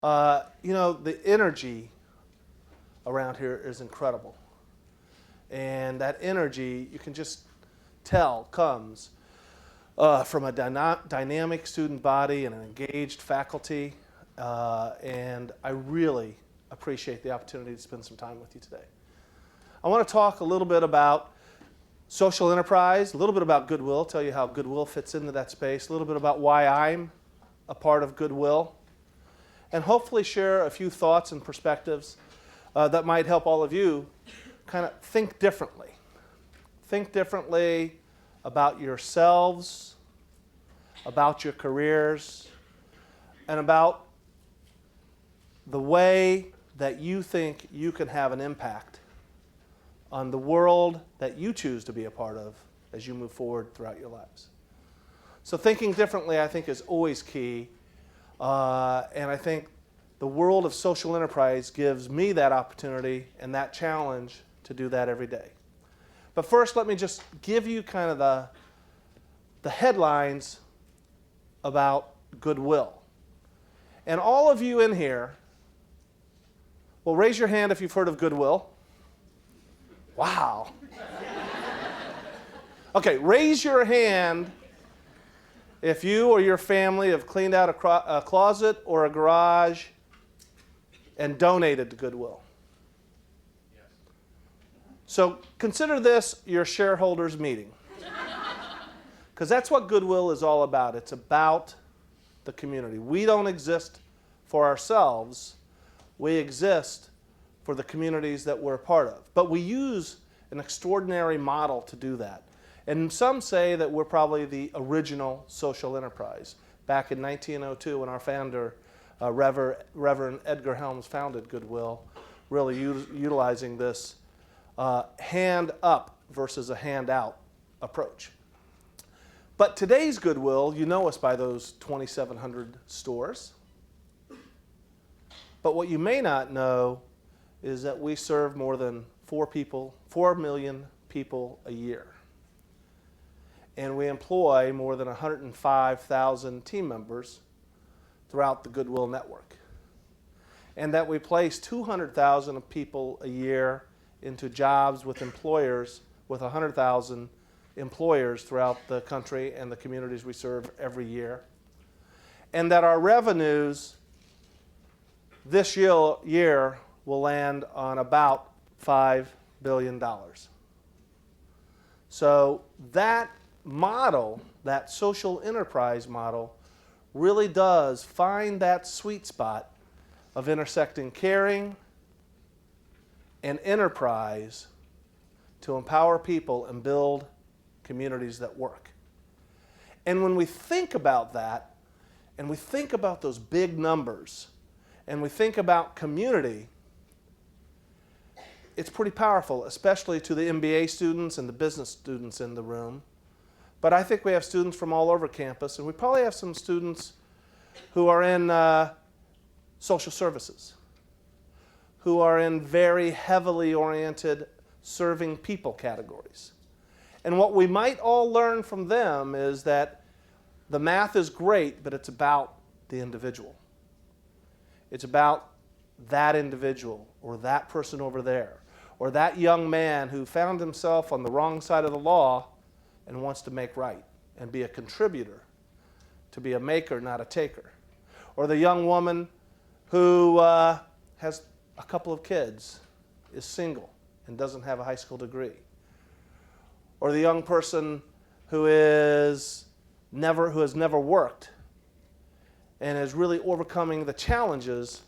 The energy around here is incredible. And that energy, you can just tell, comes from a dynamic student body and an engaged faculty. And I really appreciate the opportunity to spend some time with you today. I want to talk a little bit about social enterprise, a little bit about Goodwill, tell you how Goodwill fits into that space, a little bit about why I'm a part of Goodwill, and hopefully share a few thoughts and perspectives that might help all of you kind of think differently. Think differently about yourselves, about your careers, and about the way that you think you can have an impact on the world that you choose to be a part of as you move forward throughout your lives. So thinking differently, I think, is always key. And I think the world of social enterprise gives me that opportunity and that challenge to do that every day. But first, let me just give you kind of the headlines about Goodwill. And all of you in here, well, raise your hand if you've heard of Goodwill. Wow. Okay, raise your hand if you or your family have cleaned out a closet or a garage and donated to Goodwill. Yes. So consider this your shareholders meeting. Because that's what Goodwill is all about. It's about the community. We don't exist for ourselves. We exist for the communities that we're a part of. But we use an extraordinary model to do that. And some say that we're probably the original social enterprise. Back in 1902, when our founder, Reverend Edgar Helms, founded Goodwill, really utilizing this hand up versus a hand out approach. But today's Goodwill, you know us by those 2,700 stores. But what you may not know is that we serve more than 4 million people a year. And we employ more than 105,000 team members throughout the Goodwill network. And that we place 200,000 people a year into jobs with employers, with 100,000 employers throughout the country and the communities we serve every year. And that our revenues this year will land on about $5 billion. So that model, that social enterprise model, really does find that sweet spot of intersecting caring and enterprise to empower people and build communities that work. And when we think about that, and we think about those big numbers, and we think about community, it's pretty powerful, especially to the MBA students and the business students in the room. But I think we have students from all over campus, and we probably have some students who are in social services, who are in very heavily oriented serving people categories. And what we might all learn from them is that the math is great, but it's about the individual. It's about that individual or that person over there or that young man who found himself on the wrong side of the law and wants to make right and be a contributor, to be a maker, not a taker. Or the young woman who has a couple of kids, is single, and doesn't have a high school degree. Or the young person who has never worked and is really overcoming the challenges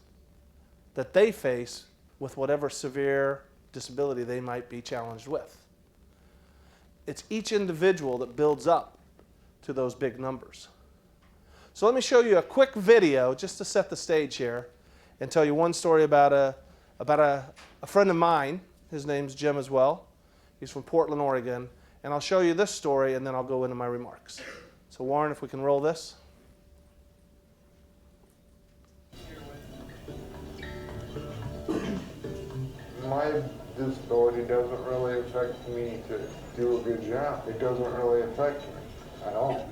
that they face with whatever severe disability they might be challenged with. It's each individual that builds up to those big numbers. So let me show you a quick video just to set the stage here and tell you one story about a friend of mine. His name's Jim as well. He's from Portland, Oregon. And I'll show you this story and then I'll go into my remarks. So Warren, if we can roll this. My disability doesn't really affect me to do a good job. It doesn't really affect me at all.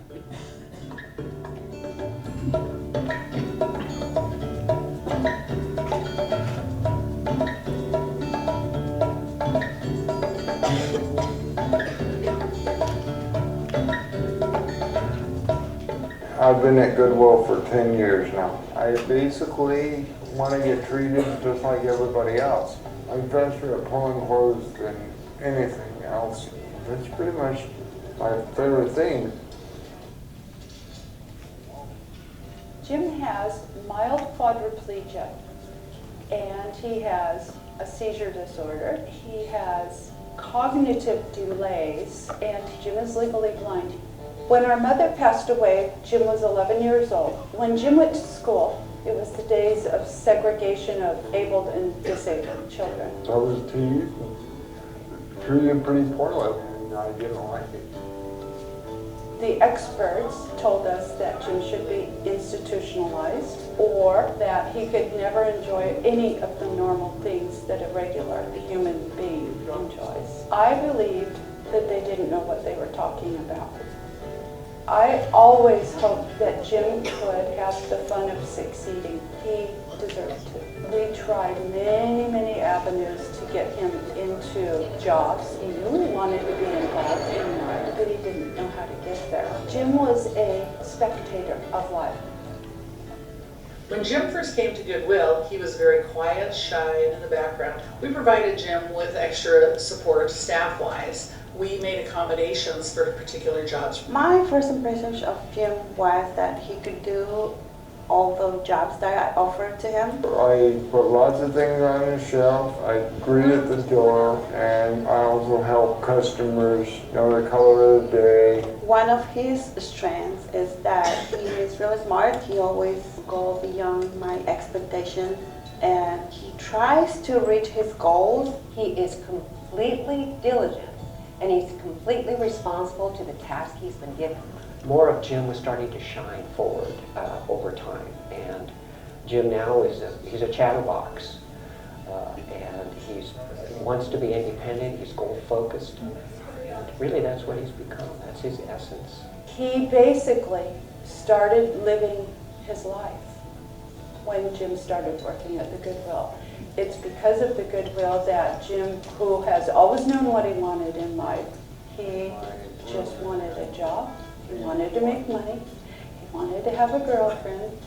I've been at Goodwill for 10 years now. I basically want to get treated just like everybody else. I'm faster at pulling clothes than anything else. That's pretty much my favorite thing. Jim has mild quadriplegia, and he has a seizure disorder. He has cognitive delays, and Jim is legally blind. When our mother passed away, Jim was 11 years old. When Jim went to school, it was the days of segregation of abled and disabled children. I was teased and treated pretty poorly, and I didn't like it. The experts told us that Jim should be institutionalized, or that he could never enjoy any of the normal things that a regular human being enjoys. I believed that they didn't know what they were talking about. I always hoped that Jim could have the fun of succeeding. He deserved to. We tried many avenues to get him into jobs. He knew he wanted to be involved in life, but he didn't know how to get there. Jim was a spectator of life. When Jim first came to Goodwill, he was very quiet, shy, and in the background. We provided Jim with extra support staff-wise. We made accommodations for particular jobs. My first impression of Jim was that he could do all the jobs that I offered to him. I put lots of things on the shelf. I greet at the door, and I also help customers know the color of the day. One of his strengths is that he is really smart. He always goes beyond my expectations, and he tries to reach his goals. He is completely diligent, and he's completely responsible to the task he's been given. More of Jim was starting to shine forward over time, and Jim now he's a chatterbox, and he wants to be independent. He's goal focused, and really that's what he's become. That's his essence. He basically started living his life when Jim started working at the Goodwill. It's because of the Goodwill that Jim, who has always known what he wanted in life, he just wanted a job. He wanted to make money. He wanted to have a girlfriend.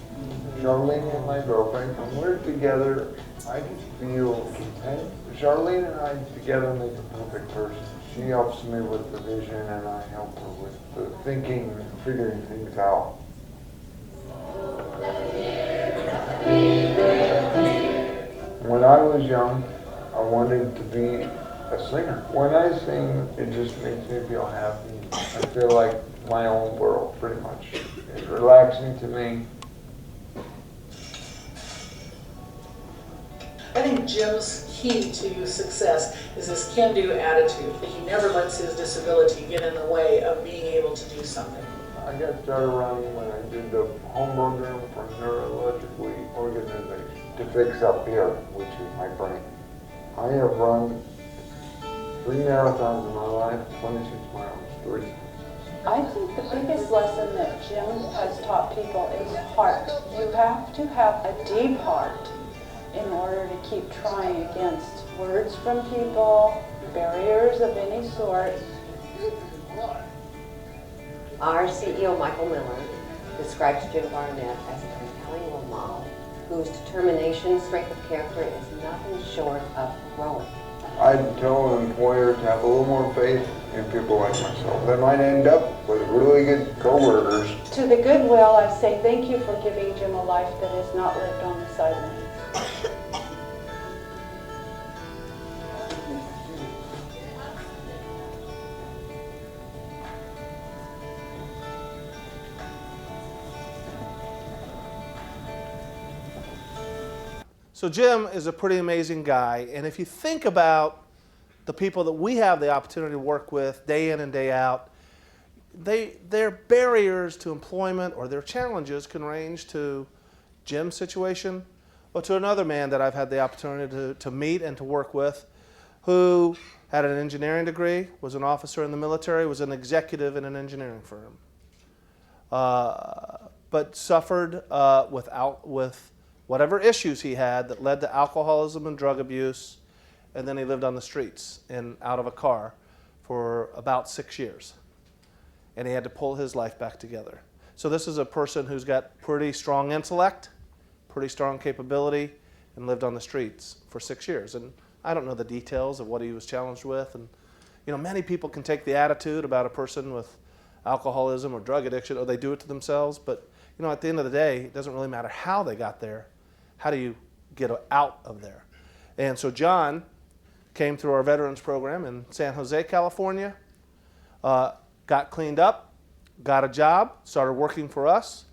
Charlene and my girlfriend, when we're together, I just feel content. Charlene and I together make a perfect person. She helps me with the vision, and I help her with the thinking and figuring things out. When I was young, I wanted to be a singer. When I sing, it just makes me feel happy. I feel like my own world, pretty much. It's relaxing to me. I think Jim's key to success is his can-do attitude. He never lets his disability get in the way of being able to do something. I got started running when I did the home program for neurologically organization to fix up here, which is my brain. I have run 3 marathons in my life, 26 miles, 3 times. I think the biggest lesson that Jim has taught people is heart. You have to have a deep heart in order to keep trying against words from people, barriers of any sort. Our CEO, Michael Miller, describes Jim Barnett as a compelling role model whose determination, strength of character is nothing short of heroic. I'd tell an employer to have a little more faith in people like myself. They might end up with really good co-workers. To the Goodwill, I say thank you for giving Jim a life that is not lived on the sidelines. So Jim is a pretty amazing guy, and if you think about the people that we have the opportunity to work with day in and day out, their barriers to employment or their challenges can range to Jim's situation or to another man that I've had the opportunity to meet and to work with who had an engineering degree, was an officer in the military, was an executive in an engineering firm, but suffered with whatever issues he had that led to alcoholism and drug abuse, and then he lived on the streets and out of a car for about 6 years. And he had to pull his life back together. So this is a person who's got pretty strong intellect, pretty strong capability, and lived on the streets for 6 years. And I don't know the details of what he was challenged with. And many people can take the attitude about a person with alcoholism or drug addiction, or they do it to themselves. But at the end of the day, it doesn't really matter how they got there. How do you get out of there? And so John came through our veterans program in San Jose, California, got cleaned up, got a job, started working for us,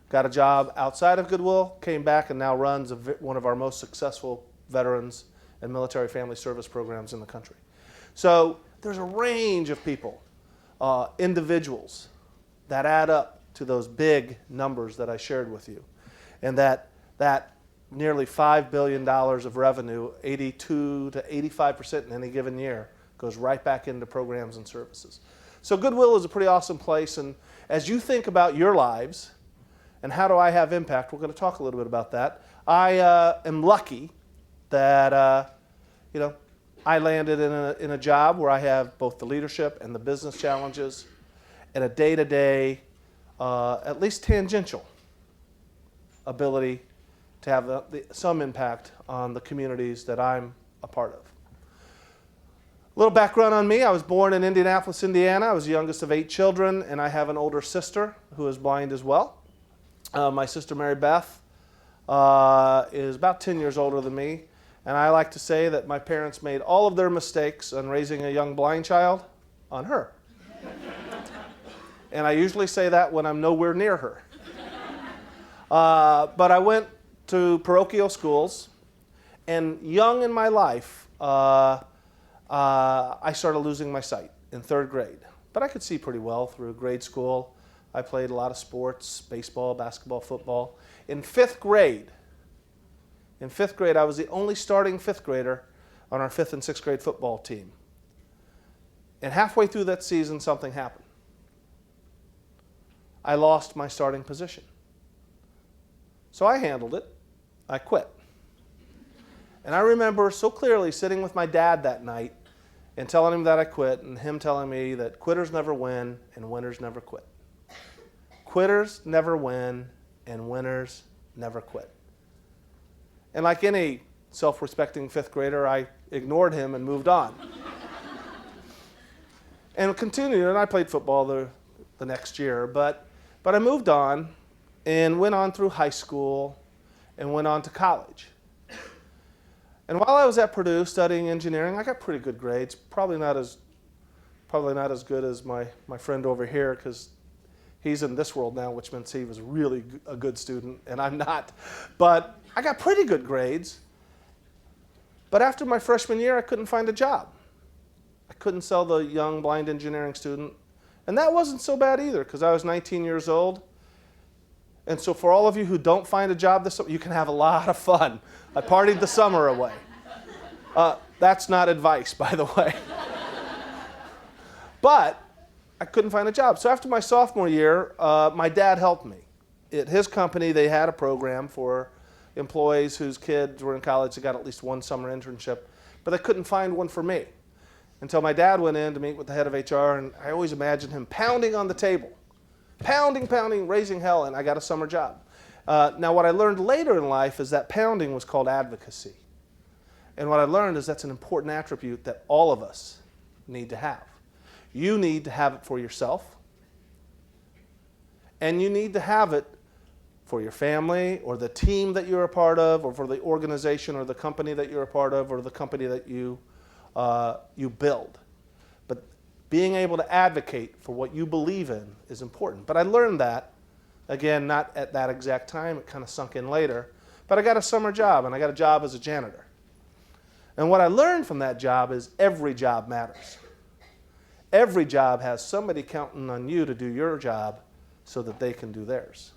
got a job outside of Goodwill, came back and now runs one of our most successful veterans and military family service programs in the country. So there's a range of people, individuals, that add up to those big numbers that I shared with you. And that nearly $5 billion of revenue, 82 to 85% in any given year, goes right back into programs and services. So Goodwill is a pretty awesome place. And as you think about your lives and how do I have impact, we're going to talk a little bit about that. I am lucky that I landed in a job where I have both the leadership and the business challenges and a day-to-day, at least tangential, ability to have some impact on the communities that I'm a part of. A little background on me. I was born in Indianapolis, Indiana. I was the youngest of 8 children, and I have an older sister who is blind as well. My sister Mary Beth is about 10 years older than me, and I like to say that my parents made all of their mistakes on raising a young blind child on her. And I usually say that when I'm nowhere near her. But I went to parochial schools, and young in my life, I started losing my sight in 3rd grade. But I could see pretty well through grade school. I played a lot of sports, baseball, basketball, football. In 5th grade, I was the only starting 5th grader on our 5th and 6th grade football team. And halfway through that season, something happened. I lost my starting position. So I handled it. I quit. And I remember so clearly sitting with my dad that night and telling him that I quit, and him telling me that quitters never win and winners never quit. Quitters never win and winners never quit. And like any self-respecting 5th grader, I ignored him and moved on. And continued, and I played football the next year, but I moved on and went on through high school and went on to college. And while I was at Purdue studying engineering, I got pretty good grades. Probably not as good as my friend over here, because he's in this world now, which means he was really a good student, and I'm not. But I got pretty good grades. But after my freshman year, I couldn't find a job. I couldn't sell the young blind engineering student. And that wasn't so bad either, because I was 19 years old. And so for all of you who don't find a job this summer, you can have a lot of fun. I partied the summer away. That's not advice, by the way. But I couldn't find a job. So after my sophomore year, my dad helped me. At his company, they had a program for employees whose kids were in college that got at least one summer internship, but they couldn't find one for me. Until my dad went in to meet with the head of HR, and I always imagined him pounding on the table. Pounding, raising hell, and I got a summer job. Now, what I learned later in life is that pounding was called advocacy. And what I learned is that's an important attribute that all of us need to have. You need to have it for yourself, and you need to have it for your family or the team that you're a part of, or for the organization or the company that you're a part of, or the company that you build. But being able to advocate for what you believe in is important. But I learned that, again, not at that exact time. It kind of sunk in later. But I got a summer job, and I got a job as a janitor. And what I learned from that job is every job matters. Every job has somebody counting on you to do your job so that they can do theirs.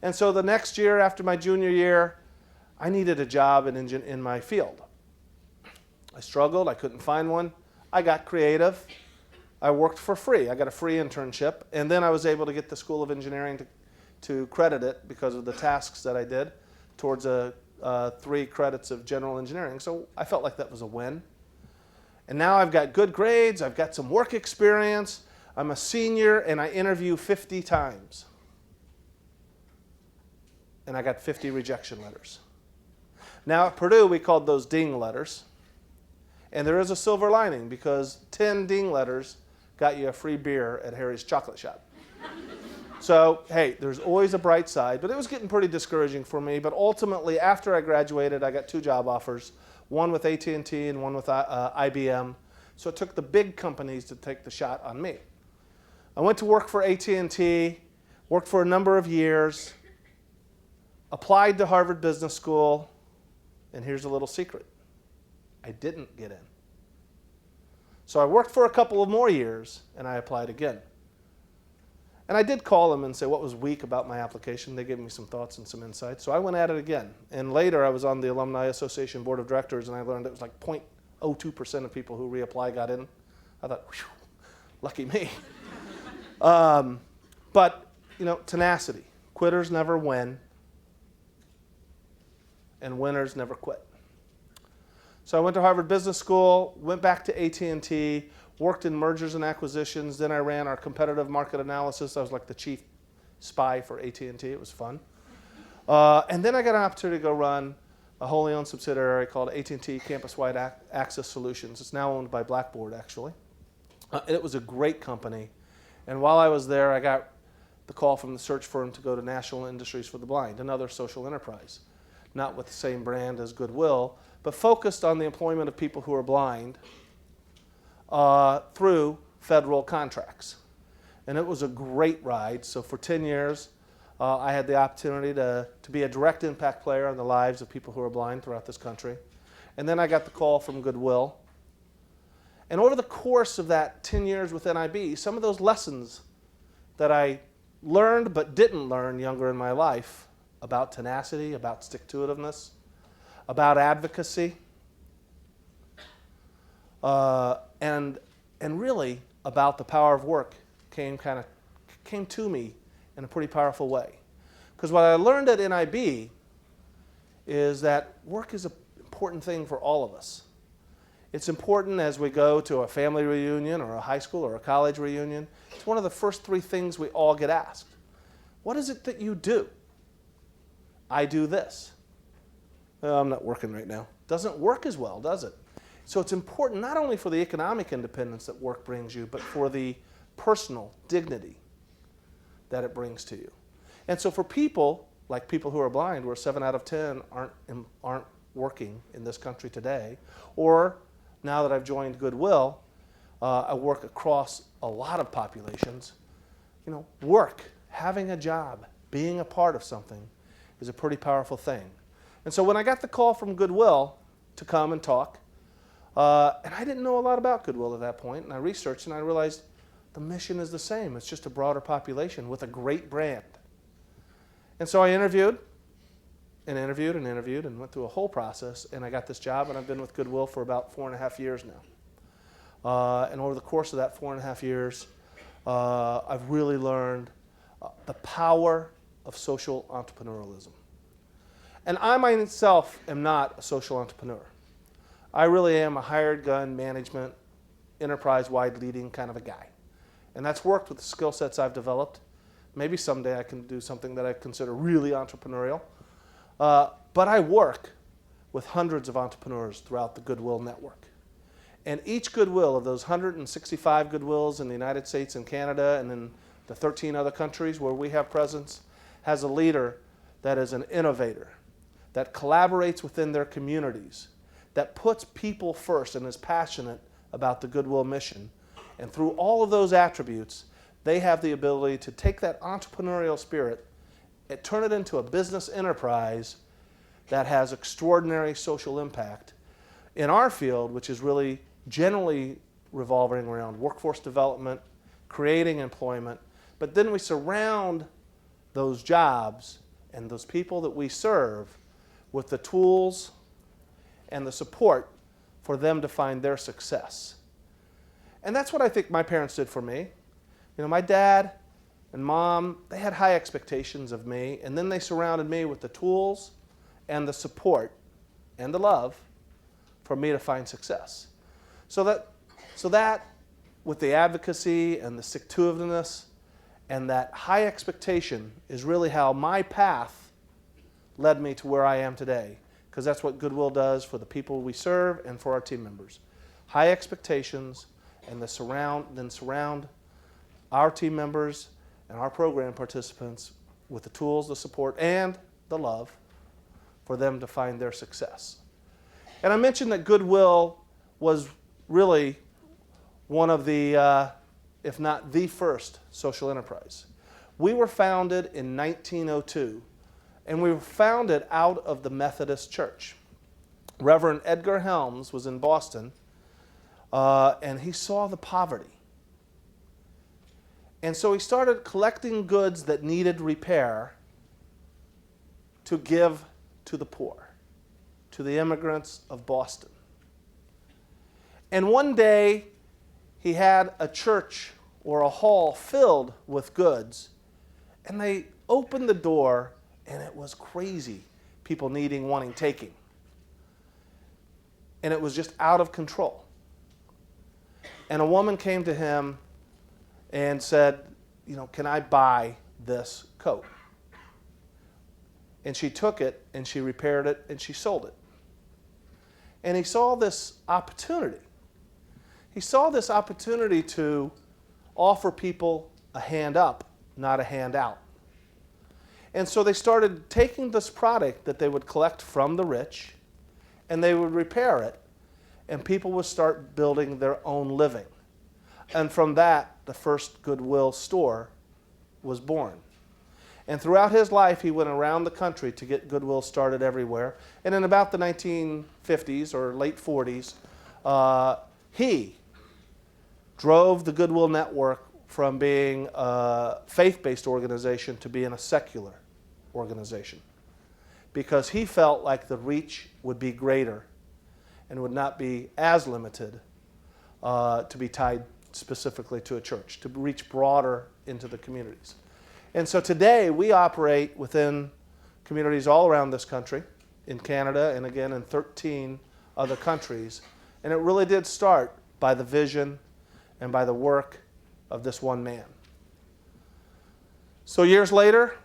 And so the next year, after my junior year, I needed a job in my field. I struggled. I couldn't find one. I got creative. I worked for free. I got a free internship. And then I was able to get the School of Engineering to credit it because of the tasks that I did towards 3 credits of general engineering. So I felt like that was a win. And now I've got good grades. I've got some work experience. I'm a senior and I interview 50 times. And I got 50 rejection letters. Now at Purdue, we called those ding letters. And there is a silver lining because 10 ding letters got you a free beer at Harry's Chocolate Shop. So, hey, there's always a bright side, but it was getting pretty discouraging for me. But ultimately, after I graduated, I got 2 job offers, one with AT&T and one with IBM. So it took the big companies to take the shot on me. I went to work for AT&T, worked for a number of years, applied to Harvard Business School, and here's a little secret. I didn't get in. So I worked for a couple of more years, and I applied again. And I did call them and say what was weak about my application. They gave me some thoughts and some insights. So I went at it again. And later I was on the Alumni Association Board of Directors, and I learned it was like 0.02% of people who reapply got in. I thought, whew, lucky me. But, you know, tenacity. Quitters never win, and winners never quit. So I went to Harvard Business School, went back to AT&T, worked in mergers and acquisitions. Then I ran our competitive market analysis. I was like the chief spy for AT&T. It was fun. And then I got an opportunity to go run a wholly owned subsidiary called AT&T Campus-Wide Access Solutions. It's now owned by Blackboard, actually. It was a great company. And while I was there, I got the call from the search firm to go to National Industries for the Blind, another social enterprise. Not with the same brand as Goodwill, but focused on the employment of people who are blind through federal contracts. And it was a great ride. So for 10 years, I had the opportunity to be a direct impact player on the lives of people who are blind throughout this country. And then I got the call from Goodwill. And over the course of that 10 years with NIB, some of those lessons that I learned but didn't learn younger in my life about tenacity, about stick-to-itiveness, about advocacy, and really about the power of work came to me in a pretty powerful way. Because what I learned at NIB is that work is an important thing for all of us. It's important as we go to a family reunion or a high school or a college reunion. It's one of the first 3 things we all get asked. What is it that you do? I do this. Oh, I'm not working right now. Doesn't work as well, does it? So it's important not only for the economic independence that work brings you, but for the personal dignity that it brings to you. And so for people, like people who are blind, where 7 out of 10 aren't working in this country today, or now that I've joined Goodwill, I work across a lot of populations. You know, work, having a job, being a part of something is a pretty powerful thing. And so when I got the call from Goodwill to come and talk, and I didn't know a lot about Goodwill at that point, and I researched and I realized the mission is the same. It's just a broader population with a great brand. And so I interviewed and interviewed and interviewed and went through a whole process, and I got this job, and I've been with Goodwill for about 4.5 years now. And over the course of that 4.5 years, I've really learned the power of social entrepreneurialism. And I myself am not a social entrepreneur. I really am a hired gun management, enterprise-wide leading kind of a guy. And that's worked with the skill sets I've developed. Maybe someday I can do something that I consider really entrepreneurial. But I work with hundreds of entrepreneurs throughout the Goodwill network. And each Goodwill of those 165 Goodwills in the United States and Canada and in the 13 other countries where we have presence has a leader that is an innovator, that collaborates within their communities, that puts people first and is passionate about the Goodwill mission. And through all of those attributes, they have the ability to take that entrepreneurial spirit and turn it into a business enterprise that has extraordinary social impact in our field, which is really generally revolving around workforce development, creating employment, but then we surround those jobs and those people that we serve with the tools and the support for them to find their success. And that's what I think my parents did for me. You know, my dad and mom, they had high expectations of me, and then they surrounded me with the tools and the support and the love for me to find success. So that with the advocacy and the stick-to-itiveness and that high expectation is really how my path led me to where I am today, because that's what Goodwill does for the people we serve and for our team members. High expectations and surround our team members and our program participants with the tools, the support, and the love for them to find their success. And I mentioned that Goodwill was really one of the, if not the first, social enterprise. We were founded in 1902, and we were founded out of the Methodist Church. Reverend Edgar Helms was in Boston, and he saw the poverty. And so he started collecting goods that needed repair to give to the poor, to the immigrants of Boston. And one day, he had a church or a hall filled with goods, and they opened the door, and it was crazy. People needing, wanting, taking. And it was just out of control. And a woman came to him and said, can I buy this coat? And she took it, and she repaired it, and she sold it. And he saw this opportunity. He saw this opportunity to offer people a hand up, not a hand out. And so they started taking this product that they would collect from the rich, and they would repair it, and people would start building their own living. And from that, the first Goodwill store was born. And throughout his life, he went around the country to get Goodwill started everywhere. And in about the 1950s or late 40s, he drove the Goodwill network from being a faith-based organization to being a secular organization, because he felt like the reach would be greater and would not be as limited to be tied specifically to a church, to reach broader into the communities. And so today we operate within communities all around this country, in Canada and again in 13 other countries. And it really did start by the vision and by the work of this one man. So years later,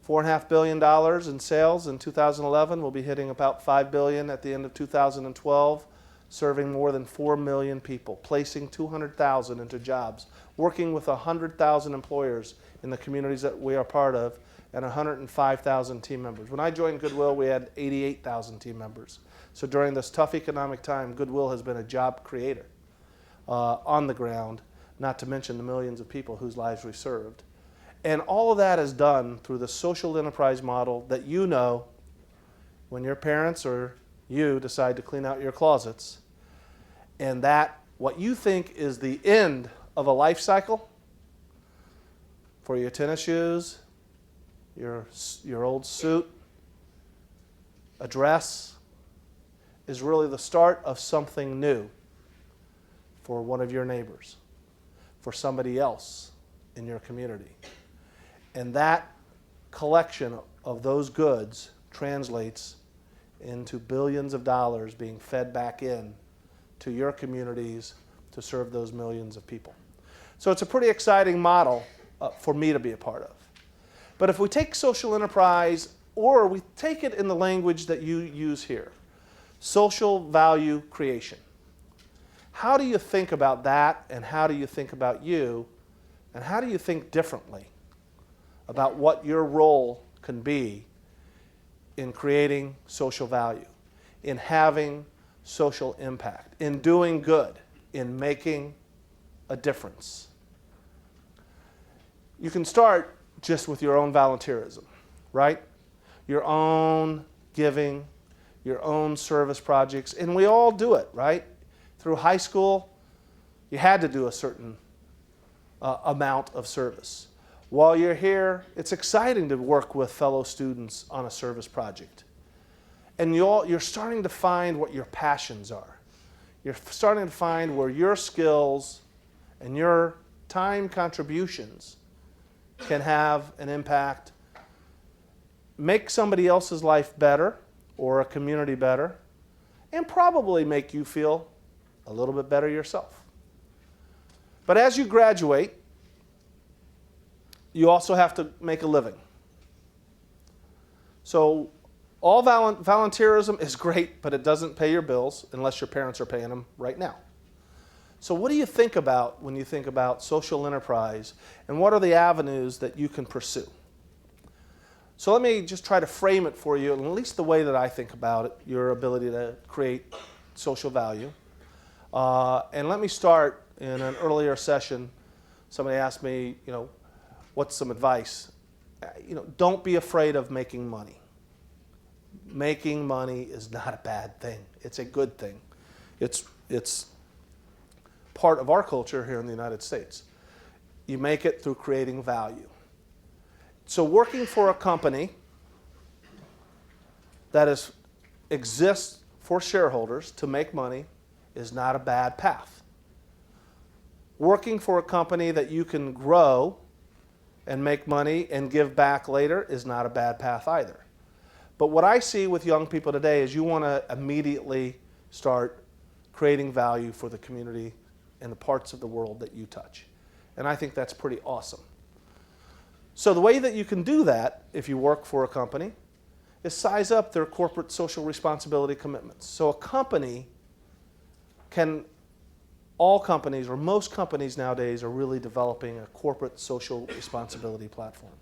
$4.5 billion in sales in 2011. We'll be hitting about $5 billion at the end of 2012, serving more than 4 million people, placing 200,000 into jobs, working with 100,000 employers in the communities that we are part of, and 105,000 team members. When I joined Goodwill, we had 88,000 team members. So during this tough economic time, Goodwill has been a job creator on the ground, not to mention the millions of people whose lives we served. And all of that is done through the social enterprise model that when your parents or you decide to clean out your closets, and that what you think is the end of a life cycle for your tennis shoes, your old suit, a dress, is really the start of something new for one of your neighbors, for somebody else in your community. And that collection of those goods translates into billions of dollars being fed back in to your communities to serve those millions of people. So it's a pretty exciting model for me to be a part of. But if we take social enterprise, or we take it in the language that you use here, social value creation, how do you think about that, and how do you think about you, and how do you think differently about what your role can be in creating social value, in having social impact, in doing good, in making a difference? You can start just with your own volunteerism, right? Your own giving, your own service projects, and we all do it, right? Through high school, you had to do a certain amount of service. While you're here, it's exciting to work with fellow students on a service project. And you're starting to find what your passions are. You're starting to find where your skills and your time contributions can have an impact, make somebody else's life better or a community better, and probably make you feel a little bit better yourself. But as you graduate, you also have to make a living. So all volunteerism is great, but it doesn't pay your bills unless your parents are paying them right now. So what do you think about when you think about social enterprise, and what are the avenues that you can pursue? So let me just try to frame it for you, at least the way that I think about it, your ability to create social value. And let me start in an earlier session. Somebody asked me, what's some advice? Don't be afraid of making money. Making money is not a bad thing. It's a good thing. It's part of our culture here in the United States. You make it through creating value. So working for a company that exists for shareholders to make money is not a bad path. Working for a company that you can grow and make money and give back later is not a bad path either. But what I see with young people today is you want to immediately start creating value for the community and the parts of the world that you touch. And I think that's pretty awesome. So the way that you can do that, if you work for a company, is size up their corporate social responsibility commitments. So a company all companies, or most companies nowadays, are really developing a corporate social responsibility platform.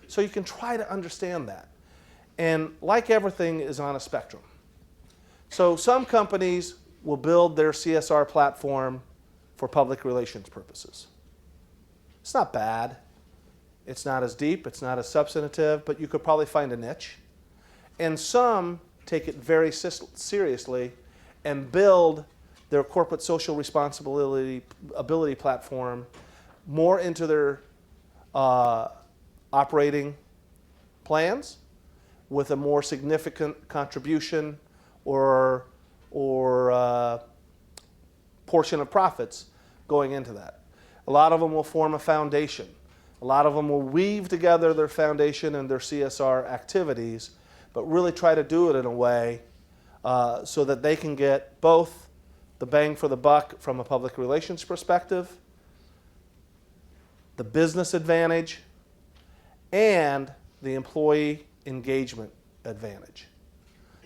So you can try to understand that. And like everything is on a spectrum. So some companies will build their CSR platform for public relations purposes. It's not bad. It's not as deep, it's not as substantive, but you could probably find a niche. And some take it very seriously and build their corporate social responsibility ability platform more into their operating plans with a more significant contribution or portion of profits going into that. A lot of them will form a foundation. A lot of them will weave together their foundation and their CSR activities, but really try to do it in a way so that they can get both the bang for the buck from a public relations perspective, the business advantage, and the employee engagement advantage.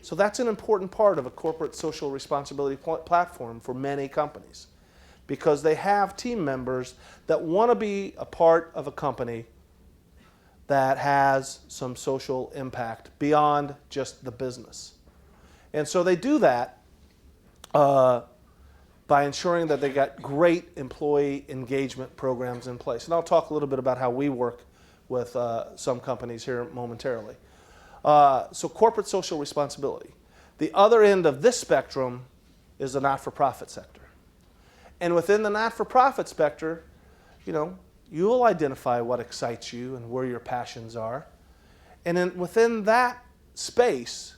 So that's an important part of a corporate social responsibility platform for many companies, because they have team members that want to be a part of a company that has some social impact beyond just the business. And so they do that by ensuring that they got great employee engagement programs in place. And I'll talk a little bit about how we work with some companies here momentarily. So corporate social responsibility. The other end of this spectrum is the not-for-profit sector. And within the not-for-profit sector, you'll identify what excites you and where your passions are. And then within that space,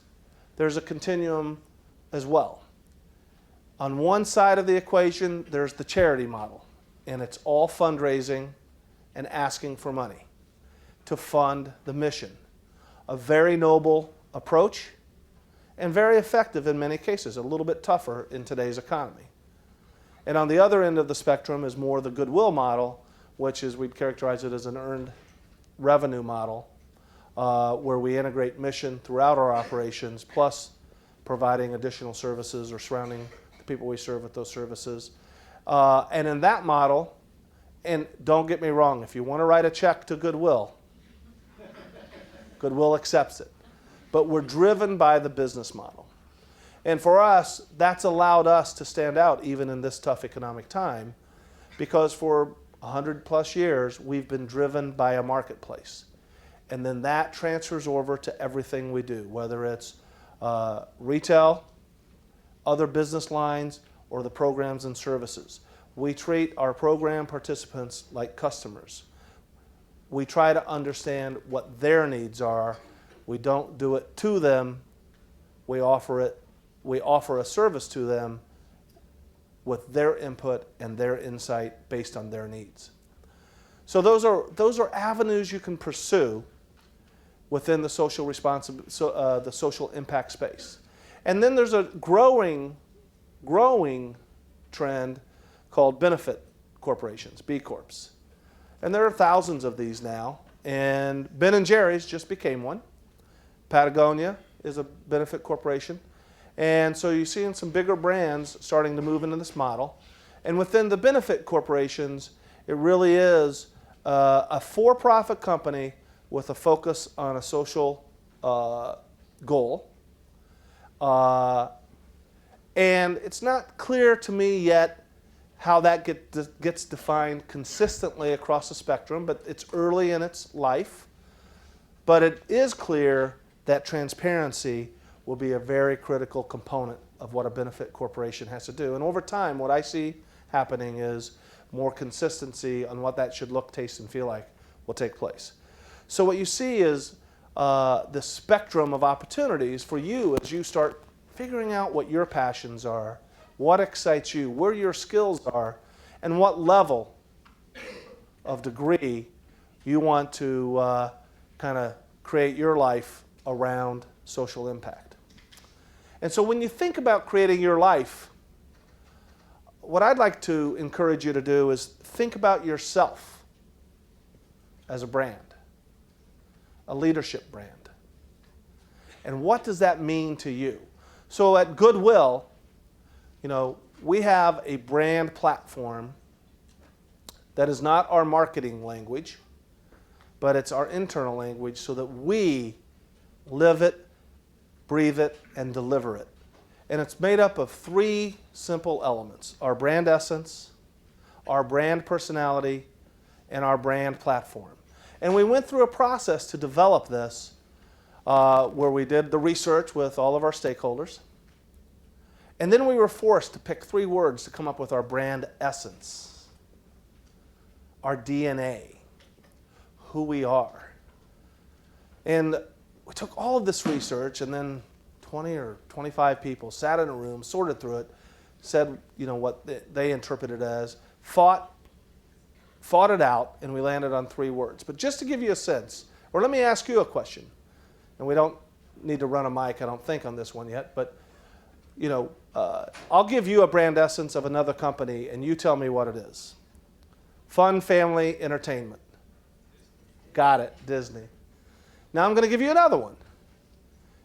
there's a continuum as well. On one side of the equation, there's the charity model, and it's all fundraising and asking for money to fund the mission. A very noble approach and very effective in many cases, a little bit tougher in today's economy. And on the other end of the spectrum is more the Goodwill model, which is, we'd characterize it as an earned revenue model, where we integrate mission throughout our operations, plus providing additional services or surrounding the people we serve with those services. And in that model, and don't get me wrong, if you want to write a check to Goodwill, Goodwill accepts it. But we're driven by the business model. And for us, that's allowed us to stand out even in this tough economic time, because for 100 plus years, we've been driven by a marketplace. And then that transfers over to everything we do, whether it's retail, other business lines, or the programs and services. We treat our program participants like customers. We try to understand what their needs are. We don't do it to them. We offer a service to them with their input and their insight based on their needs. So those are avenues you can pursue within the social the social impact space. And then there's a growing trend called benefit corporations, B Corps. And there are thousands of these now. And Ben & Jerry's just became one. Patagonia is a benefit corporation. And so you're seeing some bigger brands starting to move into this model. And within the benefit corporations, it really is a for-profit company with a focus on a social goal. And it's not clear to me yet how that gets defined consistently across the spectrum, but it's early in its life. But it is clear that transparency will be a very critical component of what a benefit corporation has to do. And over time, what I see happening is more consistency on what that should look, taste, and feel like will take place. So what you see is the spectrum of opportunities for you as you start figuring out what your passions are, what excites you, where your skills are, and what level of degree you want to kind of create your life around social impact. And so when you think about creating your life, what I'd like to encourage you to do is think about yourself as a brand, a leadership brand. And what does that mean to you? So at Goodwill, we have a brand platform that is not our marketing language, but it's our internal language so that we live it, breathe it, and deliver it. And it's made up of 3 simple elements: our brand essence, our brand personality, and our brand platform. And we went through a process to develop this where we did the research with all of our stakeholders. And then we were forced to pick 3 words to come up with our brand essence, our DNA, who we are. And we took all of this research, and then 20 or 25 people sat in a room, sorted through it, said what they interpreted as, fought it out, and we landed on 3 words. But just to give you a sense, or let me ask you a question, and we don't need to run a mic, I don't think, on this one yet, but I'll give you a brand essence of another company, and you tell me what it is. Fun, family, entertainment. Got it, Disney. Now I'm going to give you another one,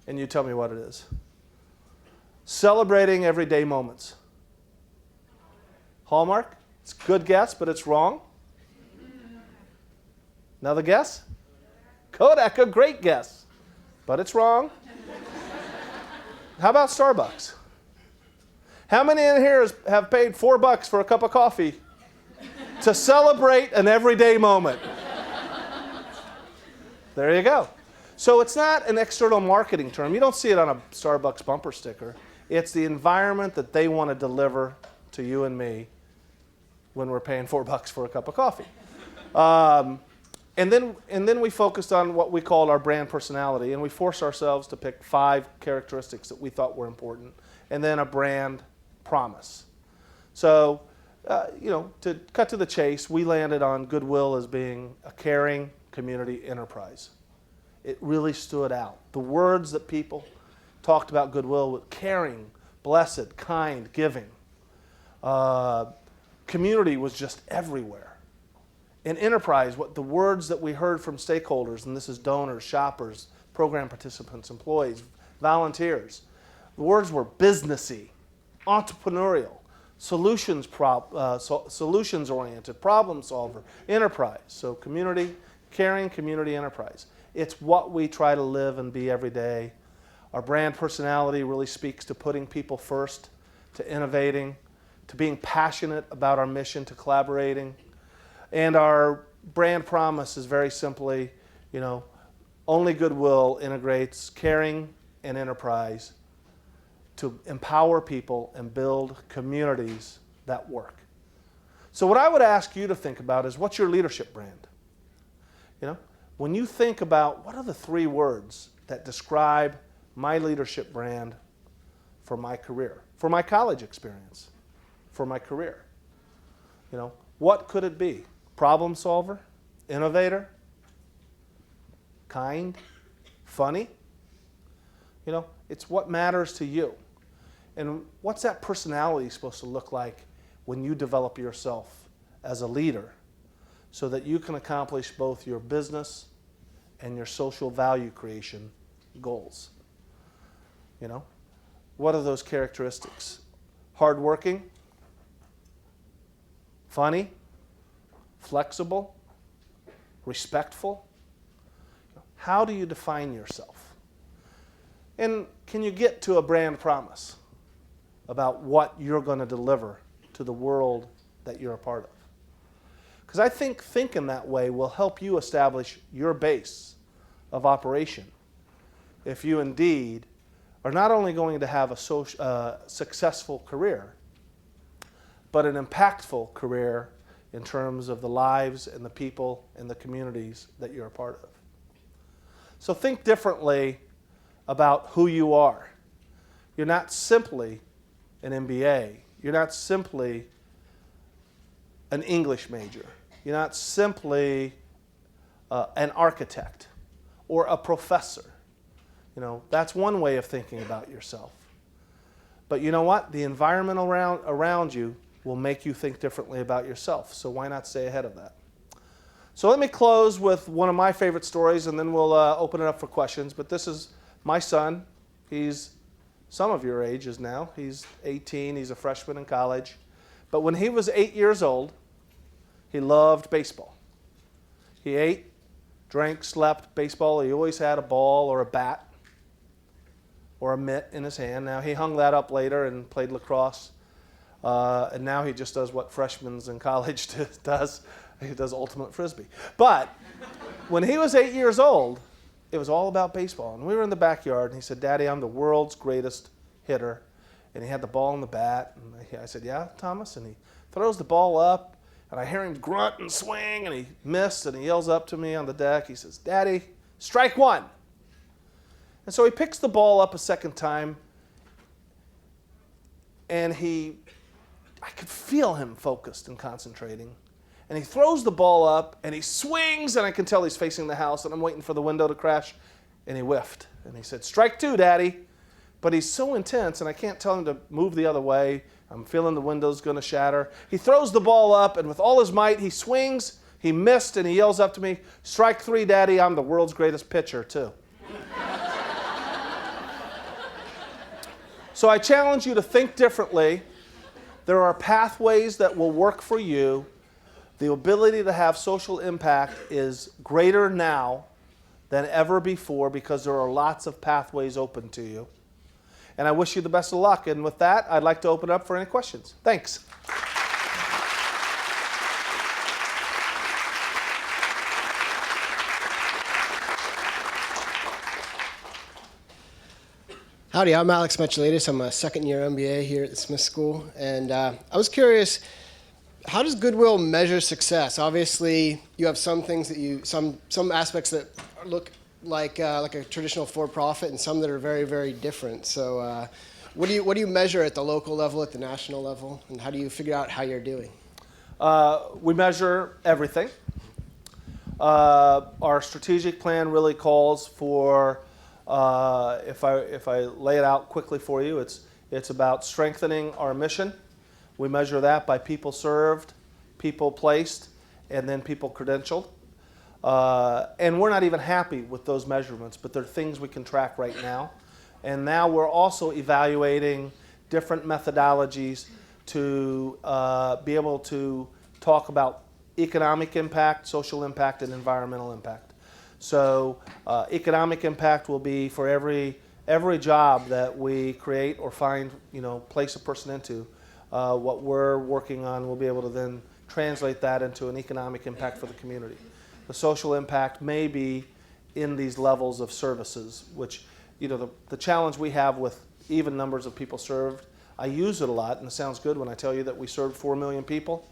and you tell me what it is. Celebrating everyday moments. Hallmark? It's a good guess, but it's wrong. Another guess? Kodak, a great guess, but it's wrong. How about Starbucks? How many in here have paid $4 for a cup of coffee to celebrate an everyday moment? There you go. So it's not an external marketing term. You don't see it on a Starbucks bumper sticker. It's the environment that they want to deliver to you and me when we're paying $4 for a cup of coffee. And then we focused on what we called our brand personality, and we forced ourselves to pick 5 characteristics that we thought were important, and then a brand promise. So, to cut to the chase, we landed on Goodwill as being a caring community enterprise. It really stood out. The words that people talked about Goodwill were caring, blessed, kind, giving. Community was just everywhere. In enterprise, what the words that we heard from stakeholders, and this is donors, shoppers, program participants, employees, volunteers, the words were businessy, entrepreneurial, solutions-oriented, problem solver, enterprise. So community, caring community enterprise. It's what we try to live and be every day. Our brand personality really speaks to putting people first, to innovating, to being passionate about our mission, to collaborating. And our brand promise is very simply, only Goodwill integrates caring and enterprise to empower people and build communities that work. So what I would ask you to think about is, what's your leadership brand? When you think about what are the 3 words that describe my leadership brand for my career, for my college experience, for my career, what could it be? Problem solver, innovator, kind, funny. It's what matters to you. And what's that personality supposed to look like when you develop yourself as a leader so that you can accomplish both your business and your social value creation goals. You know, what are those characteristics? Hardworking, funny, flexible, respectful. How do you define yourself? And can you get to a brand promise about what you're going to deliver to the world that you're a part of? Because I think thinking that way will help you establish your base of operation if you indeed are not only going to have a successful career, but an impactful career in terms of the lives and the people and the communities that you're a part of. So think differently about who you are. You're not simply an MBA. You're not simply an English major. You're not simply an architect or a professor. You know, that's one way of thinking about yourself. But you know what? The environment around you will make you think differently about yourself. So why not stay ahead of that? So let me close with one of my favorite stories, and then we'll open it up for questions. But this is my son. He's some of your ages now. He's 18. He's a freshman in college. But when he was 8 years old, he loved baseball. He ate, drank, slept baseball. He always had a ball or a bat or a mitt in his hand. Now, he hung that up later and played lacrosse. And now he just does what freshmen in college does. He does ultimate frisbee. But when he was 8 years old, it was all about baseball. And we were in the backyard, and he said, "Daddy, I'm the world's greatest hitter." And he had the ball and the bat. And I said, "Yeah, Thomas?" And he throws the ball up, and I hear him grunt and swing, and he missed, and he yells up to me on the deck. He says, "Daddy, strike one." And so he picks the ball up a second time, and I could feel him focused and concentrating. And he throws the ball up, and he swings, and I can tell he's facing the house, and I'm waiting for the window to crash, and he whiffed. And he said, "Strike two, Daddy." But he's so intense, and I can't tell him to move the other way. I'm feeling the window's going to shatter. He throws the ball up, and with all his might, he swings. He missed, and he yells up to me, "Strike three, Daddy. I'm the world's greatest pitcher, too." So I challenge you to think differently. There are pathways that will work for you. The ability to have social impact is greater now than ever before because there are lots of pathways open to you. And I wish you the best of luck. And with that, I'd like to open up for any questions. Thanks. Howdy, I'm Alex Mechelitis. I'm a second-year MBA here at the Smith School. And I was curious, how does Goodwill measure success? Obviously, you have some things that some aspects that look like a traditional for-profit, and some that are very, very different. So, what do you measure at the local level, at the national level, and how do you figure out how you're doing? We measure everything. Our strategic plan really calls for, if I lay it out quickly for you, it's about strengthening our mission. We measure that by people served, people placed, and then people credentialed. And we're not even happy with those measurements, but they're things we can track right now. And now we're also evaluating different methodologies to be able to talk about economic impact, social impact, and environmental impact. So economic impact will be for every job that we create or place a person into. What we're working on, we'll be able to then translate that into an economic impact for the community. The social impact may be in these levels of services, which, the challenge we have with even numbers of people served, I use it a lot, and it sounds good when I tell you that we served 4 million people.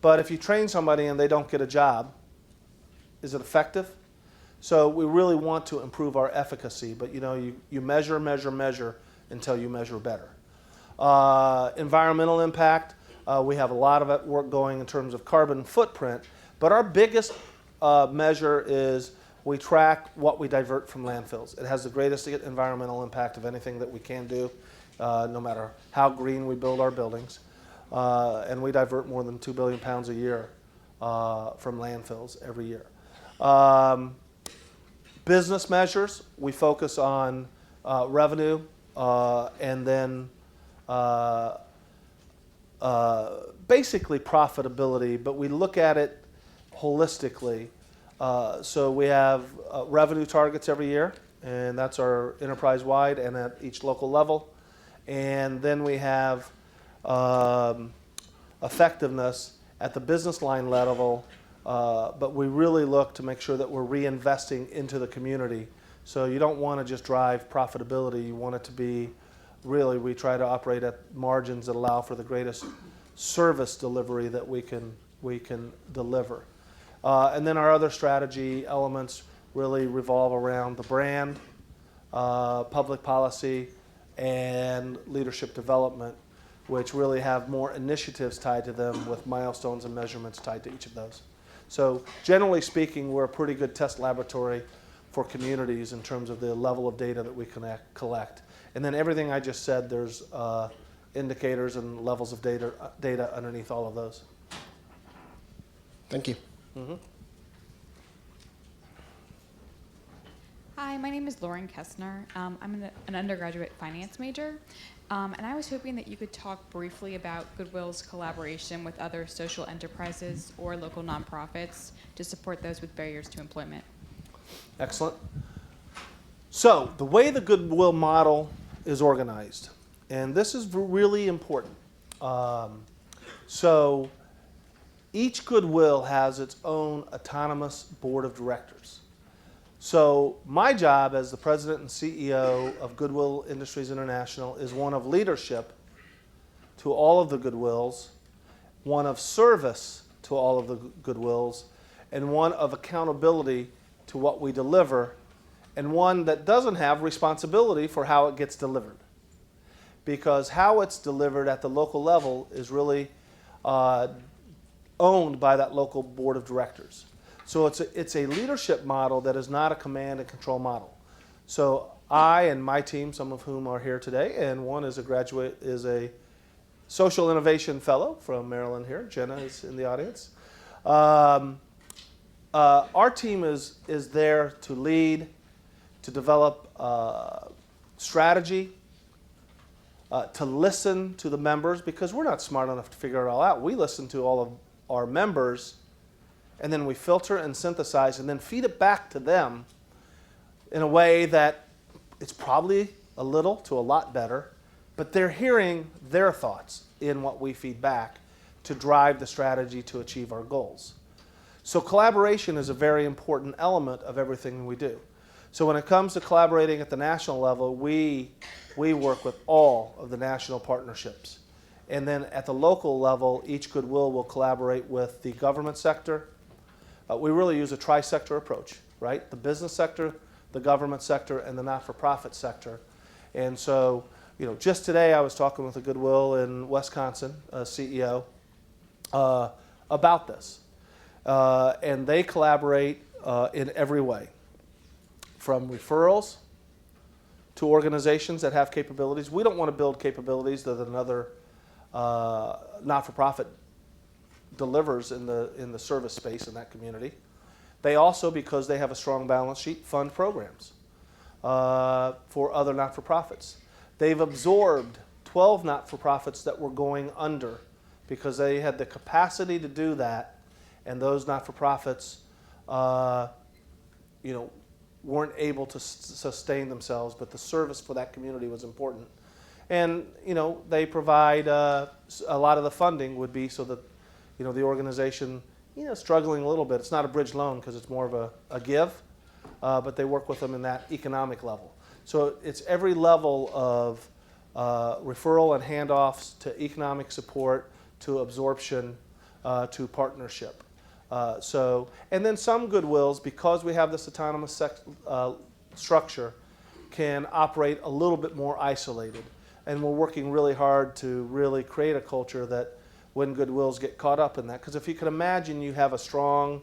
But if you train somebody and they don't get a job, is it effective? So we really want to improve our efficacy, but you measure until you measure better. Environmental impact, we have a lot of work going in terms of carbon footprint, but our biggest measure is we track what we divert from landfills. It has the greatest environmental impact of anything that we can do, no matter how green we build our buildings. and we divert more than 2 billion pounds a year from landfills every year. Business measures, we focus on revenue and then basically profitability, but we look at it holistically. So we have revenue targets every year, and that's our enterprise-wide and at each local level. And then we have effectiveness at the business line level, but we really look to make sure that we're reinvesting into the community. So you don't want to just drive profitability, you want it to be really, we try to operate at margins that allow for the greatest service delivery that we can deliver. And then our other strategy elements really revolve around the brand, public policy, and leadership development, which really have more initiatives tied to them with milestones and measurements tied to each of those. So generally speaking, we're a pretty good test laboratory for communities in terms of the level of data that we can collect. And then everything I just said, there's indicators and levels of data underneath all of those. Thank you. Mm-hmm. Hi, my name is Lauren Kessner. I'm an undergraduate finance major, and I was hoping that you could talk briefly about Goodwill's collaboration with other social enterprises or local nonprofits to support those with barriers to employment. Excellent. So the way the Goodwill model is organized, and this is really important. So each Goodwill has its own autonomous board of directors. So my job as the president and CEO of Goodwill Industries International is one of leadership to all of the Goodwills, one of service to all of the Goodwills, and one of accountability to what we deliver, and one that doesn't have responsibility for how it gets delivered. Because how it's delivered at the local level is really owned by that local board of directors. So it's a leadership model that is not a command and control model. So I and my team, some of whom are here today, and one is a social innovation fellow from Maryland here. Jenna is in the audience. Our team is there to lead, to develop strategy, to listen to the members, because we're not smart enough to figure it all out. We listen to all of our members, and then we filter and synthesize and then feed it back to them in a way that it's probably a little to a lot better, but they're hearing their thoughts in what we feed back to drive the strategy to achieve our goals. So collaboration is a very important element of everything we do. So when it comes to collaborating at the national level, we work with all of the national partnerships. And then at the local level, each Goodwill will collaborate with the government sector. We really use a tri-sector approach, right? The business sector, the government sector, and the not-for-profit sector. And so, just today I was talking with a Goodwill in Wisconsin, CEO, about this. And they collaborate in every way, from referrals to organizations that have capabilities. We don't want to build capabilities that another not-for-profit delivers in the service space in that community. They also, because they have a strong balance sheet, fund programs for other not-for-profits. They've absorbed 12 not-for-profits that were going under because they had the capacity to do that, and those not-for-profits weren't able to sustain themselves, but the service for that community was important. And they provide a lot of the funding would be so that the organization struggling a little bit. It's not a bridge loan because it's more of a give, but they work with them in that economic level. So it's every level of referral and handoffs to economic support to absorption to partnership. And then some Goodwills, because we have this autonomous structure, can operate a little bit more isolated. And we're working really hard to really create a culture that when Goodwills get caught up in that. Because if you can imagine you have a strong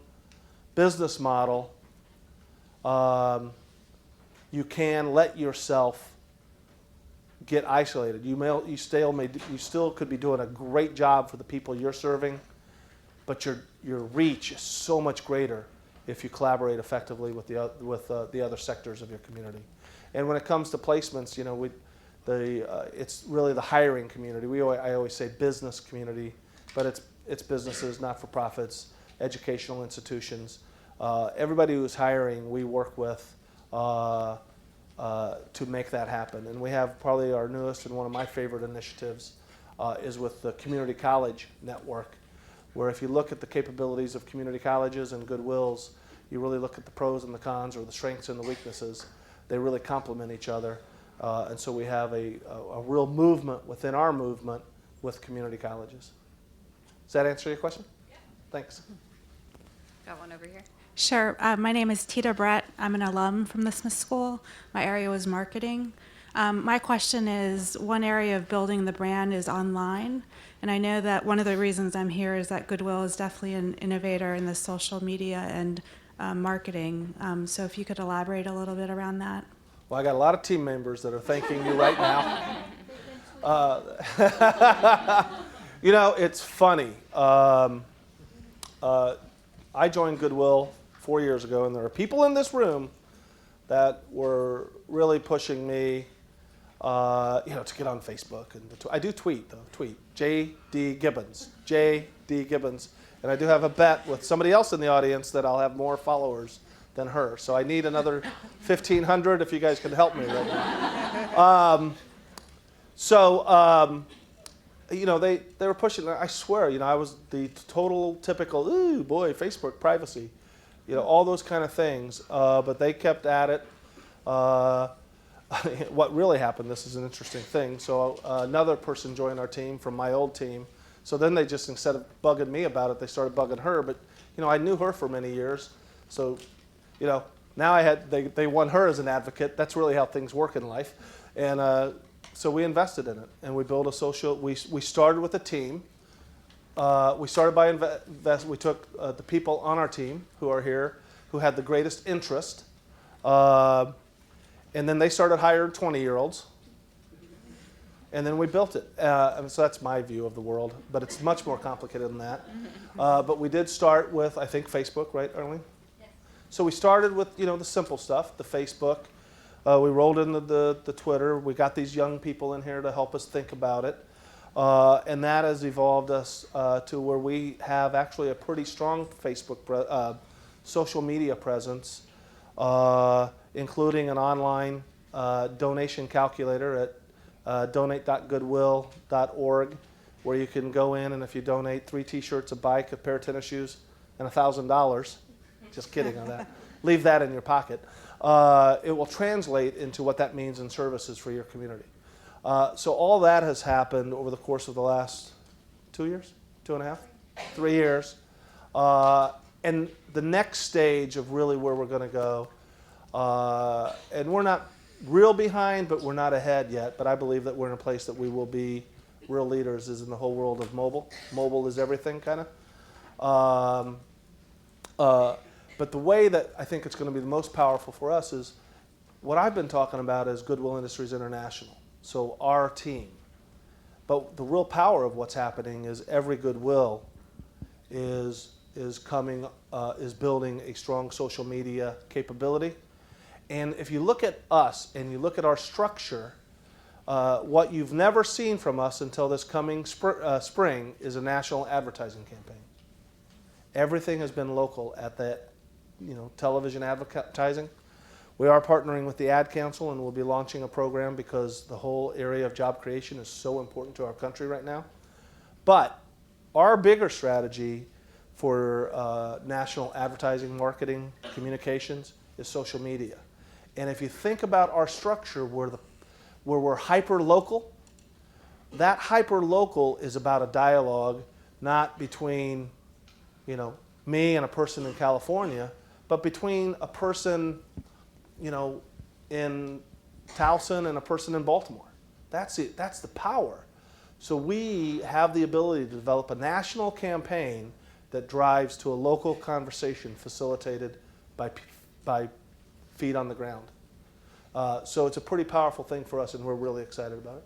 business model, you can let yourself get isolated. You still could be doing a great job for the people you're serving, but your reach is so much greater if you collaborate effectively with the other sectors of your community. And when it comes to placements, it's really the hiring community. I always say business community, but it's businesses, not-for-profits, educational institutions. Everybody who's hiring, we work with to make that happen. And we have probably our newest and one of my favorite initiatives is with the Community College Network, where if you look at the capabilities of community colleges and Goodwills, you really look at the pros and the cons, or the strengths and the weaknesses. They really complement each other. And so we have a real movement within our movement with community colleges. Does that answer your question? Yeah. Thanks. Got one over here. Sure. My name is Tita Brett. I'm an alum from the Smith School. My area was marketing. My question is, one area of building the brand is online. And I know that one of the reasons I'm here is that Goodwill is definitely an innovator in the social media and marketing. So if you could elaborate a little bit around that. Well, I got a lot of team members that are thanking you right now. It's funny. I joined Goodwill 4 years ago, and there are people in this room that were really pushing me, to get on Facebook. And I do tweet, J.D. Gibbons, J.D. Gibbons. And I do have a bet with somebody else in the audience that I'll have more followers than her. So I need another 1,500 if you guys can help me right now. They were pushing. I swear, I was the total typical, ooh, boy, Facebook privacy, all those kind of things. But they kept at it. What really happened, this is an interesting thing. So another person joined our team from my old team. So then they just, instead of bugging me about it, they started bugging her. But, I knew her for many years. So, now they won her as an advocate. That's really how things work in life. And so we invested in it, and we built a social. We started with a team. We started by we took the people on our team who are here, who had the greatest interest, and then they started hiring 20-year-olds, and then we built it. And so that's my view of the world, but it's much more complicated than that. But we did start with, I think, Facebook, right, Arlene? Yes. So we started with the simple stuff, the Facebook. We rolled into the Twitter. We got these young people in here to help us think about it. And that has evolved us to where we have actually a pretty strong Facebook social media presence, including an online donation calculator at donate.goodwill.org, where you can go in, and if you donate 3 T-shirts, a bike, a pair of tennis shoes, and $1,000, just kidding on that, leave that in your pocket. It will translate into what that means in services for your community. So all that has happened over the course of the last 2 years, 2.5, 3 years. And the next stage of really where we're going to go, and we're not real behind, but we're not ahead yet, but I believe that we're in a place that we will be real leaders, is in the whole world of mobile. Mobile is everything, kind of. But the way that I think it's going to be the most powerful for us is what I've been talking about is Goodwill Industries International, so our team. But the real power of what's happening is every Goodwill is building a strong social media capability. And if you look at us and you look at our structure, what you've never seen from us until this coming spring is a national advertising campaign. Everything has been local at the television advertising. We are partnering with the Ad Council, and we'll be launching a program because the whole area of job creation is so important to our country right now. But our bigger strategy for national advertising, marketing, communications is social media. And if you think about our structure where we're hyper-local, that hyper-local is about a dialogue not between me and a person in California, but between a person in Towson and a person in Baltimore. That's it. That's the power. So we have the ability to develop a national campaign that drives to a local conversation facilitated by feet on the ground. So it's a pretty powerful thing for us, and we're really excited about it.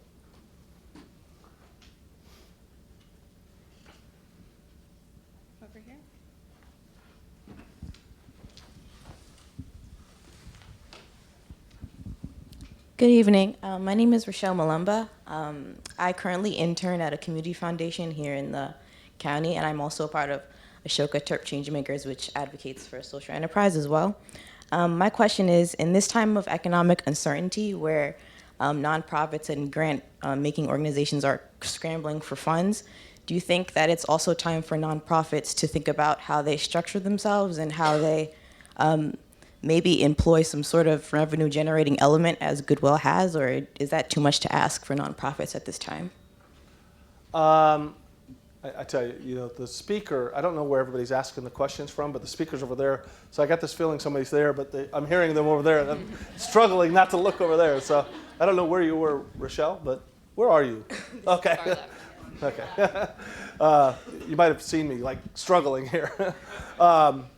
Over here. Good evening. My name is Rochelle Malumba. I currently intern at a community foundation here in the county, and I'm also a part of Ashoka Turk Changemakers, which advocates for social enterprise as well. My question is, in this time of economic uncertainty where nonprofits and grant-making organizations are scrambling for funds, do you think that it's also time for nonprofits to think about how they structure themselves and how they maybe employ some sort of revenue-generating element as Goodwill has, or is that too much to ask for nonprofits at this time? I tell you, the speaker, I don't know where everybody's asking the questions from, but the speaker's over there. So I got this feeling somebody's there, but I'm hearing them over there, and I'm struggling not to look over there. So I don't know where you were, Rochelle, but where are you? Okay. Okay. You might have seen me like struggling here. But,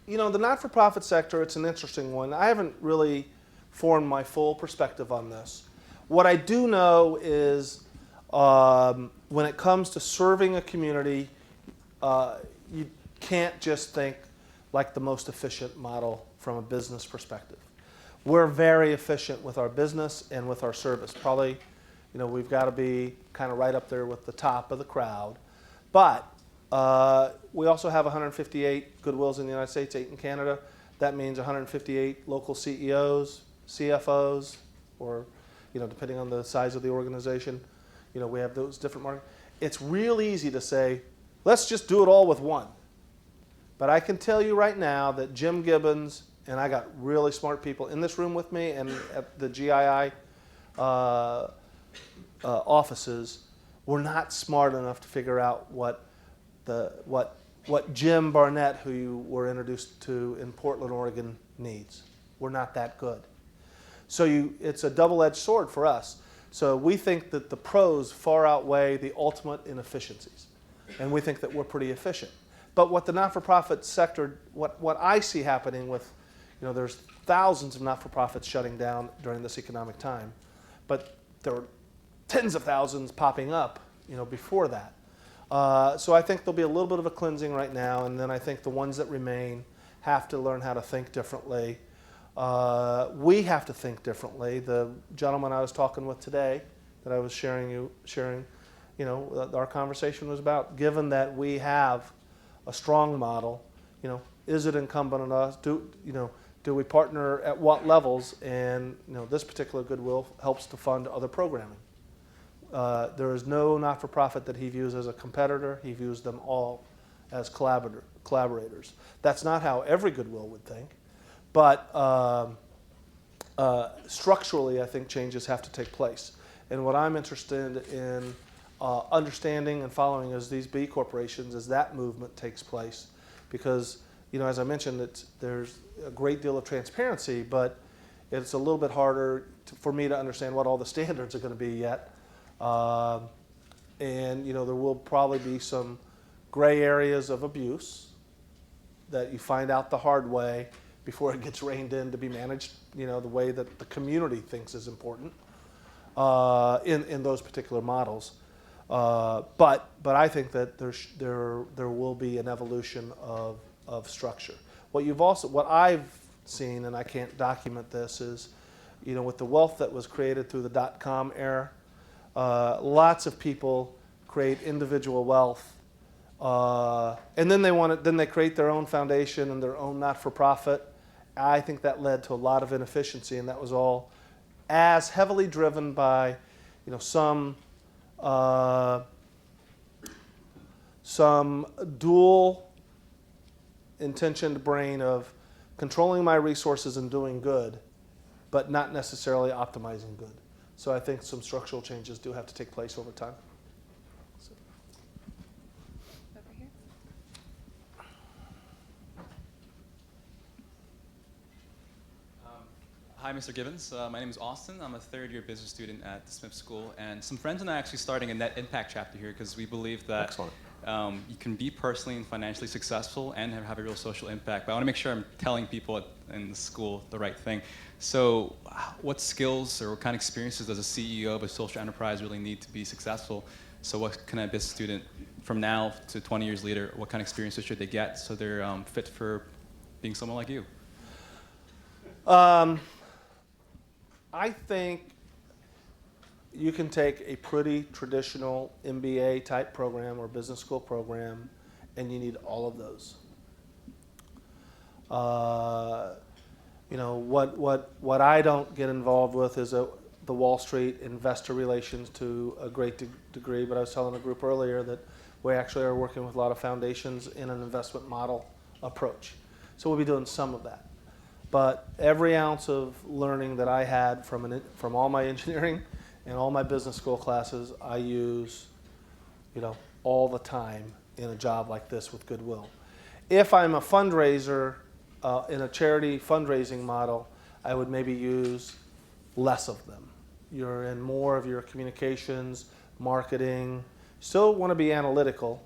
the not-for-profit sector, it's an interesting one. I haven't really formed my full perspective on this. What I do know is when it comes to serving a community, you can't just think like the most efficient model from a business perspective. We're very efficient with our business and with our service. Probably, we've got to be kind of right up there with the top of the crowd. But we also have 158 Goodwills in the United States, 8 in Canada. That means 158 local CEOs, CFOs, or depending on the size of the organization. We have those different markets. It's real easy to say, let's just do it all with one. But I can tell you right now that Jim Gibbons, and I got really smart people in this room with me and at the GII offices, were not smart enough to figure out what Jim Barnett, who you were introduced to in Portland, Oregon, needs. We're not that good. So it's a double-edged sword for us. So we think that the pros far outweigh the ultimate inefficiencies. And we think that we're pretty efficient. But what the not-for-profit sector, what I see happening with, there's thousands of not-for-profits shutting down during this economic time. But there were tens of thousands popping up, before that. So I think there'll be a little bit of a cleansing right now. And then I think the ones that remain have to learn how to think differently. We have to think differently. The gentleman I was talking with today, that I was sharing, our conversation was about, given that we have a strong model, is it incumbent on us? Do we partner at what levels? And this particular Goodwill helps to fund other programming. There is no not-for-profit that he views as a competitor. He views them all as collaborators. That's not how every Goodwill would think. But structurally, I think changes have to take place. And what I'm interested in understanding and following as these B corporations as that movement takes place. Because, as I mentioned, there's a great deal of transparency, but it's a little bit harder for me to understand what all the standards are going to be yet. And, there will probably be some gray areas of abuse that you find out the hard way before it gets reined in to be managed, the way that the community thinks is important in those particular models. But I think that there will be an evolution of structure. What I've seen, and I can't document this, is with the wealth that was created through the .com era, lots of people create individual wealth. And then they create their own foundation and their own not-for-profit. I think that led to a lot of inefficiency, and that was all as heavily driven by, some dual intentioned brain of controlling my resources and doing good, but not necessarily optimizing good. So I think some structural changes do have to take place over time. Over here. Hi, Mr. Gibbons. My name is Austin. I'm a third-year business student at the Smith School, and some friends and I are actually starting a net impact chapter here because we believe that You can be personally and financially successful and have a real social impact. But I want to make sure I'm telling people in the school the right thing. So what skills or what kind of experiences does a CEO of a social enterprise really need to be successful? So what kind of business student from now to 20 years later, what kind of experiences should they get so they're fit for being someone like you? I think you can take a pretty traditional MBA type program or business school program, and you need all of those. You know, what I don't get involved with is the Wall Street investor relations to a great degree, but I was telling a group earlier that we actually are working with a lot of foundations in an investment model approach. So we'll be doing some of that. But every ounce of learning that I had from all my engineering and all my business school classes, I use, you know, all the time in a job like this with Goodwill. If I'm a fundraiser in a charity fundraising model, I would maybe use less of them. You're in more of your communications, marketing. Still want to be analytical,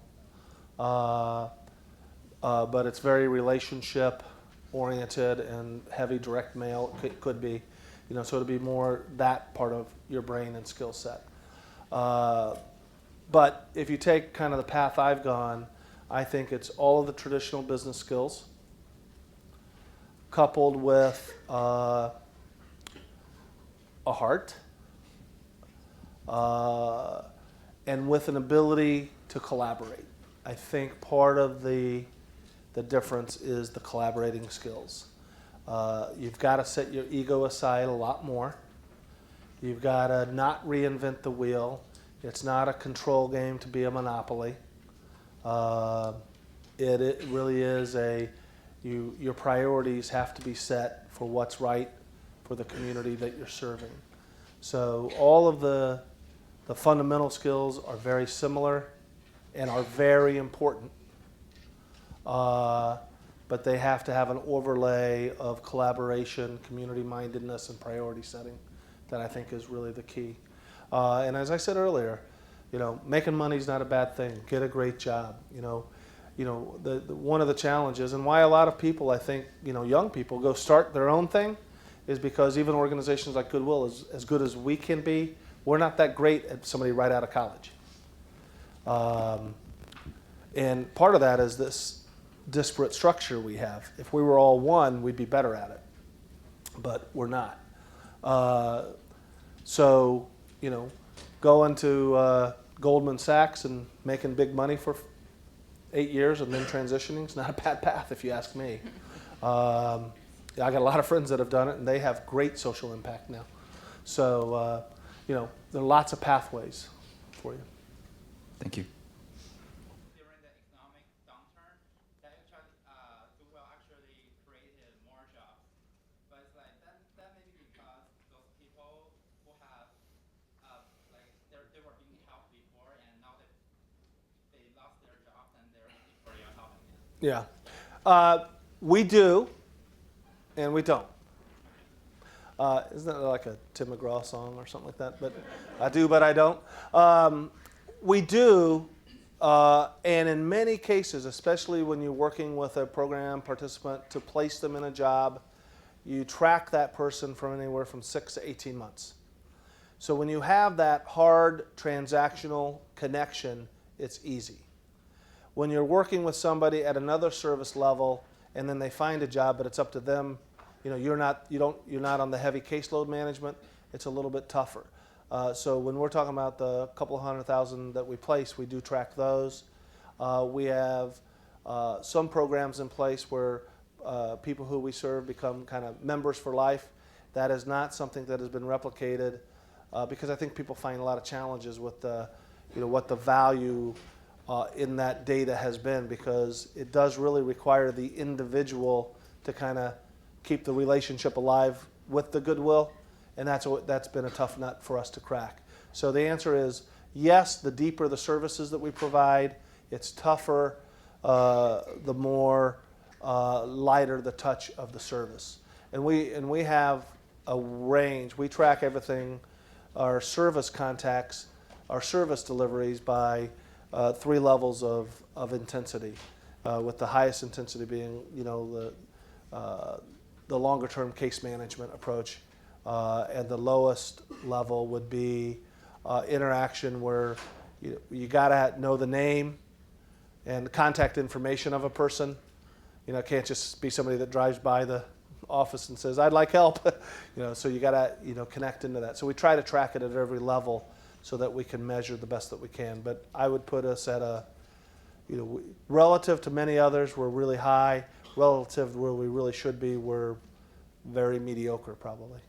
but it's very relationship oriented and heavy direct mail. It could be, you know, so it'll be more that part of your brain and skill set. But if you take kind of the path I've gone, I think it's all of the traditional business skills coupled with a heart and with an ability to collaborate. I think part of the difference is the collaborating skills. You've got to set your ego aside a lot more. You've got to not reinvent the wheel. It's not a control game to be a monopoly. It really is your priorities have to be set for what's right for the community that you're serving. So all of the fundamental skills are very similar and are very important. But they have to have an overlay of collaboration, community mindedness, and priority setting that I think is really the key. And as I said earlier, you know, making money is not a bad thing. Get a great job. You know, one of the challenges and why a lot of people, I think, you know, young people go start their own thing is because even organizations like Goodwill, as good as we can be, we're not that great at somebody right out of college. And part of that is this disparate structure we have. If we were all one, we'd be better at it, but we're not. So, you know, going to Goldman Sachs and making big money for 8 years and then transitioning is not a bad path, if you ask me. I got a lot of friends that have done it, and they have great social impact now. So, you know, there are lots of pathways for you. Thank you. During the economic downturn, that Goodwill actually created more jobs. But it's like that may be because those people who have they were being helped before, and now they lost their jobs and they're looking for your help again. Yeah. We do, and we don't. Isn't that like a Tim McGraw song or something like that? But I do, but I don't. We do, and in many cases, especially when you're working with a program participant to place them in a job, you track that person from anywhere from 6 to 18 months. So when you have that hard transactional connection, it's easy. When you're working with somebody at another service level and then they find a job, but it's up to them, you know, you're not on the heavy caseload management, it's a little bit tougher. So when we're talking about the couple of 100,000 that we place, we do track those. We have some programs in place where people who we serve become kind of members for life. That is not something that has been replicated because I think people find a lot of challenges with what the value in that data has been, because it does really require the individual to kind of keep the relationship alive with the Goodwill. And that's been a tough nut for us to crack. So the answer is yes, the deeper the services that we provide, it's tougher, the more lighter the touch of the service. And we have a range. We track everything, our service contacts, our service deliveries by three levels of intensity, with the highest intensity being, you know, the longer term case management approach, and the lowest level would be interaction where you gotta know the name and contact information of a person. You know, it can't just be somebody that drives by the office and says, "I'd like help." You know, so you gotta, you know, connect into that. So we try to track it at every level so that we can measure the best that we can. But I would put us at a, you know, relative to many others, we're really high. Relative to where we really should be, we're very mediocre probably.